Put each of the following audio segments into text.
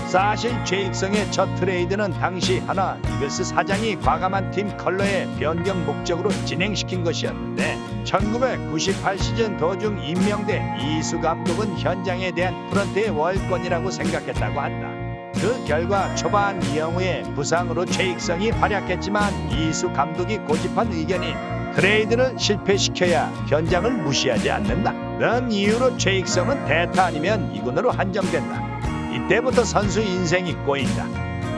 사실 최익성의 첫 트레이드는 당시 하나 이글스 사장이 과감한 팀 컬러의 변경 목적으로 진행시킨 것이었는데 1998 시즌 도중 임명돼 이수 감독은 현장에 대한 프런트의 월권이라고 생각했다고 한다. 그 결과 초반 이영우의 부상으로 최익성이 활약했지만 이수 감독이 고집한 의견이 트레이드를 실패시켜야 현장을 무시하지 않는다. 는 이유로 최익성은 대타 아니면 2군으로 한정된다. 이때부터 선수 인생이 꼬인다.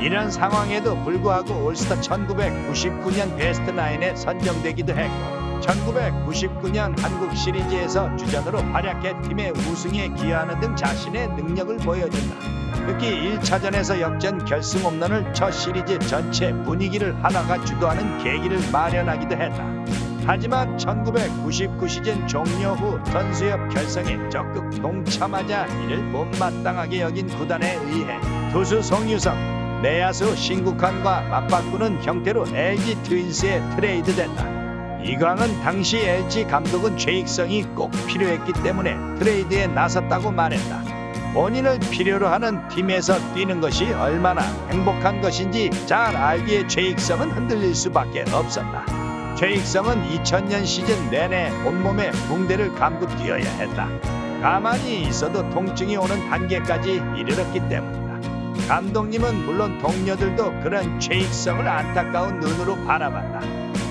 이런 상황에도 불구하고 올스타 1999년 베스트 9에 선정되기도 했고 1999년 한국 시리즈에서 주전으로 활약해 팀의 우승에 기여하는 등 자신의 능력을 보여준다. 특히 1차전에서 역전 결승 홈런을 첫 시리즈 전체 분위기를 하나가 주도하는 계기를 마련하기도 했다. 하지만 1999 시즌 종료 후 선수협 결성에 적극 동참하자 이를 못마땅하게 여긴 구단에 의해 투수 송유석, 내야수 신국환과 맞바꾸는 형태로 LG 트윈스에 트레이드된다. 이광은 당시 LG 감독은 최익성이 꼭 필요했기 때문에 트레이드에 나섰다고 말했다. 본인을 필요로 하는 팀에서 뛰는 것이 얼마나 행복한 것인지 잘 알기에 최익성은 흔들릴 수밖에 없었다. 최익성은 2000년 시즌 내내 온몸에 붕대를 감고 뛰어야 했다. 가만히 있어도 통증이 오는 단계까지 이르렀기 때문이다. 감독님은 물론 동료들도 그런 최익성을 안타까운 눈으로 바라봤다.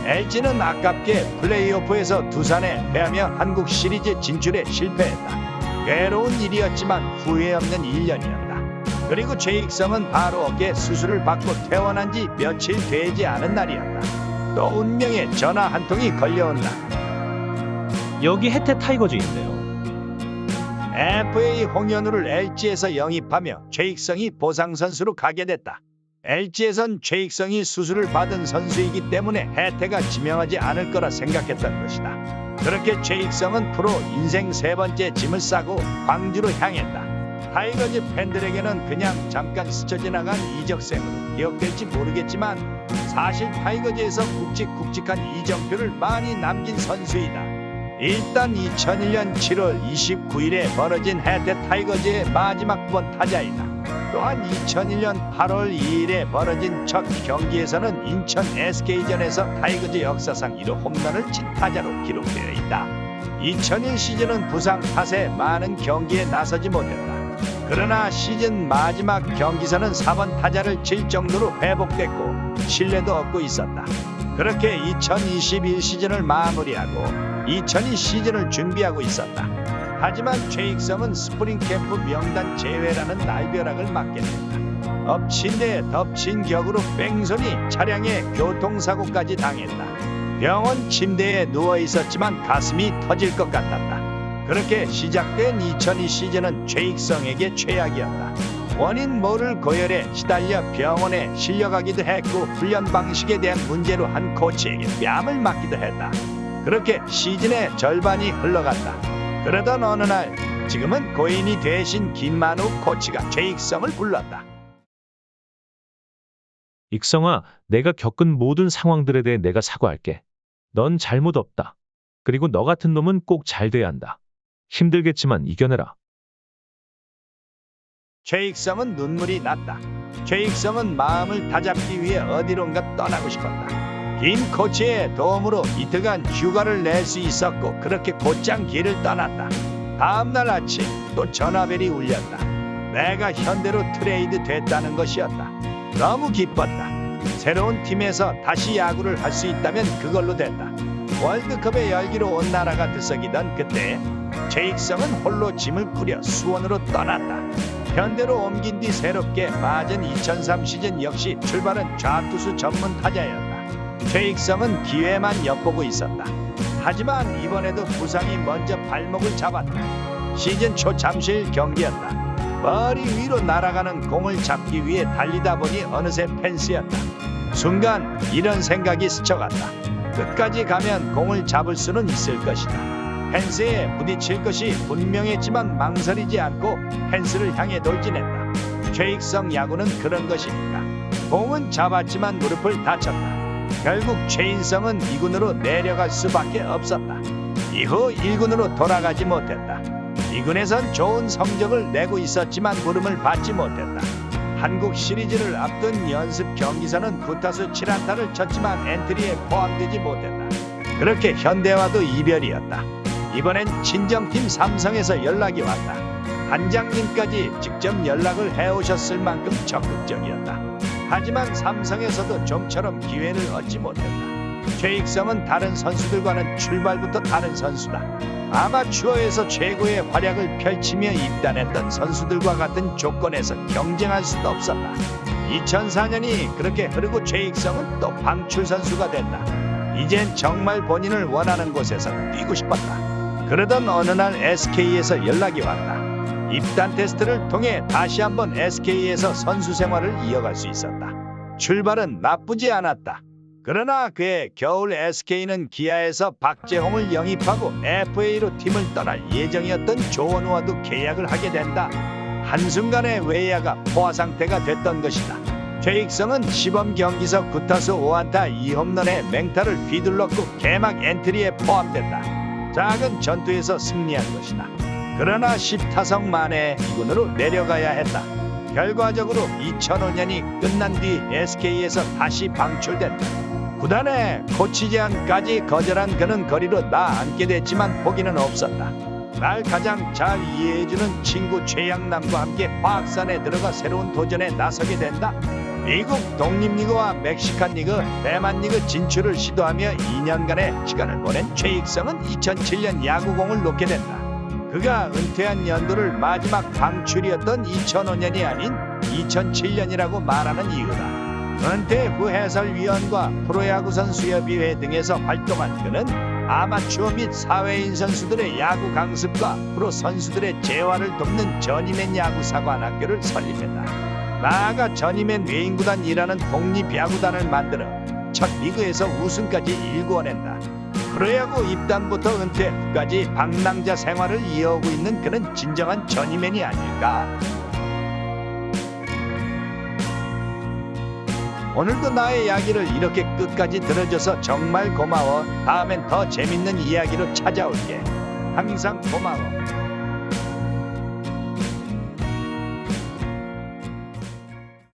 LG는 아깝게 플레이오프에서 두산에 패하며 한국 시리즈 진출에 실패했다. 괴로운 일이었지만 후회 없는 1년이었다. 그리고 최익성은 바로 어깨 수술을 받고 퇴원한 지 며칠 되지 않은 날이었다. 또 운명의 전화 한 통이 걸려온다. 여기 혜태 타이거즈인데요. FA 홍현우를 LG에서 영입하며 최익성이 보상 선수로 가게 됐다. LG에선 최익성이 수술을 받은 선수이기 때문에 혜태가 지명하지 않을 거라 생각했던 것이다. 그렇게 최익성은 프로 인생 세 번째 짐을 싸고 광주로 향했다. 타이거즈 팬들에게는 그냥 잠깐 스쳐 지나간 이적생으로 기억될지 모르겠지만 사실 타이거즈에서 굵직굵직한 이정표를 많이 남긴 선수이다. 일단 2001년 7월 29일에 벌어진 혜태 타이거즈의 마지막 9번 타자이다. 또한 2001년 8월 2일에 벌어진 첫 경기에서는 인천 SK전에서 타이거즈 역사상 1호 홈런을 친 타자로 기록되어 있다. 2001 시즌은 부상 탓에 많은 경기에 나서지 못했다. 그러나 시즌 마지막 경기에서는 4번 타자를 칠 정도로 회복됐고 신뢰도 얻고 있었다. 그렇게 2021 시즌을 마무리하고 2002 시즌을 준비하고 있었다. 하지만 최익성은 스프링 캠프 명단 제외라는 날벼락을 맞게 된다. 엎친 데 덮친 격으로 뺑소니 차량에 교통사고까지 당했다. 병원 침대에 누워 있었지만 가슴이 터질 것 같았다. 그렇게 시작된 2002 시즌은 최익성에게 최악이었다. 원인 모를 고열에 시달려 병원에 실려가기도 했고 훈련 방식에 대한 문제로 한 코치에게 뺨을 맞기도 했다. 그렇게 시즌의 절반이 흘러갔다. 그러던 어느 날 지금은 고인이 되신 김만우 코치가 최익성을 불렀다. 익성아, 내가 겪은 모든 상황들에 대해 내가 사과할게. 넌 잘못 없다. 그리고 너 같은 놈은 꼭 잘 돼야 한다. 힘들겠지만 이겨내라. 최익성은 눈물이 났다. 최익성은 마음을 다잡기 위해 어디론가 떠나고 싶었다. 김 코치의 도움으로 이틀간 휴가를 낼 수 있었고 그렇게 곧장 길을 떠났다. 다음날 아침 또 전화벨이 울렸다. 내가 현대로 트레이드 됐다는 것이었다. 너무 기뻤다. 새로운 팀에서 다시 야구를 할 수 있다면 그걸로 됐다. 월드컵의 열기로 온 나라가 들썩이던 그때 최익성은 홀로 짐을 꾸려 수원으로 떠났다. 현대로 옮긴 뒤 새롭게 맞은 2003 시즌 역시 출발은 좌투수 전문 타자였다. 최익성은 기회만 엿보고 있었다. 하지만 이번에도 부상이 먼저 발목을 잡았다. 시즌 초 잠실 경기였다. 머리 위로 날아가는 공을 잡기 위해 달리다 보니 어느새 펜스였다. 순간 이런 생각이 스쳐갔다. 끝까지 가면 공을 잡을 수는 있을 것이다. 펜스에 부딪힐 것이 분명했지만 망설이지 않고 펜스를 향해 돌진했다. 최익성 야구는 그런 것이니까. 공은 잡았지만 무릎을 다쳤다. 결국 최인성은 2군으로 내려갈 수밖에 없었다. 이후 1군으로 돌아가지 못했다. 2군에선 좋은 성적을 내고 있었지만 부름을 받지 못했다. 한국 시리즈를 앞둔 연습 경기서는 구타수 7안타를 쳤지만 엔트리에 포함되지 못했다. 그렇게 현대와도 이별이었다. 이번엔 친정팀 삼성에서 연락이 왔다. 단장님까지 직접 연락을 해오셨을 만큼 적극적이었다. 하지만 삼성에서도 좀처럼 기회를 얻지 못했다. 최익성은 다른 선수들과는 출발부터 다른 선수다. 아마추어에서 최고의 활약을 펼치며 입단했던 선수들과 같은 조건에서 경쟁할 수도 없었다. 2004년이 그렇게 흐르고 최익성은 또 방출 선수가 됐다. 이젠 정말 본인을 원하는 곳에서 뛰고 싶었다. 그러던 어느 날 SK에서 연락이 왔다. 입단 테스트를 통해 다시 한번 SK에서 선수 생활을 이어갈 수 있었다. 출발은 나쁘지 않았다. 그러나 그해 겨울 SK는 기아에서 박재홍을 영입하고 FA로 팀을 떠날 예정이었던 조원우와도 계약을 하게 된다. 한순간에 외야가 포화 상태가 됐던 것이다. 최익성은 시범 경기서 9타수 5안타 2홈런에 맹타를 휘둘렀고 개막 엔트리에 포함된다. 작은 전투에서 승리한 것이다. 그러나 10타석 만에 2군으로 내려가야 했다. 결과적으로 2005년이 끝난 뒤 SK에서 다시 방출된다. 구단의 코치 제안까지 거절한 그는 거리로 나앉게 됐지만 포기는 없었다. 날 가장 잘 이해해주는 친구 최양남과 함께 화학산에 들어가 새로운 도전에 나서게 된다. 미국 독립리그와 멕시칸 리그, 대만 리그 진출을 시도하며 2년간의 시간을 보낸 최익성은 2007년 야구공을 놓게 된다. 그가 은퇴한 연도를 마지막 방출이었던 2005년이 아닌 2007년이라고 말하는 이유다. 은퇴 후 해설위원과 프로야구 선수협의회 등에서 활동한 그는 아마추어 및 사회인 선수들의 야구 강습과 프로 선수들의 재활을 돕는 저니맨 야구사관학교를 설립했다. 나아가 저니맨 외인구단이라는 독립야구단을 만들어 첫 리그에서 우승까지 일궈낸다. 프로야구 입단부터 은퇴 후까지 방랑자 생활을 이어오고 있는 그는 진정한 저니맨이 아닐까. 오늘도 나의 이야기를 이렇게 끝까지 들어줘서 정말 고마워. 다음엔 더 재밌는 이야기로 찾아올게. 항상 고마워.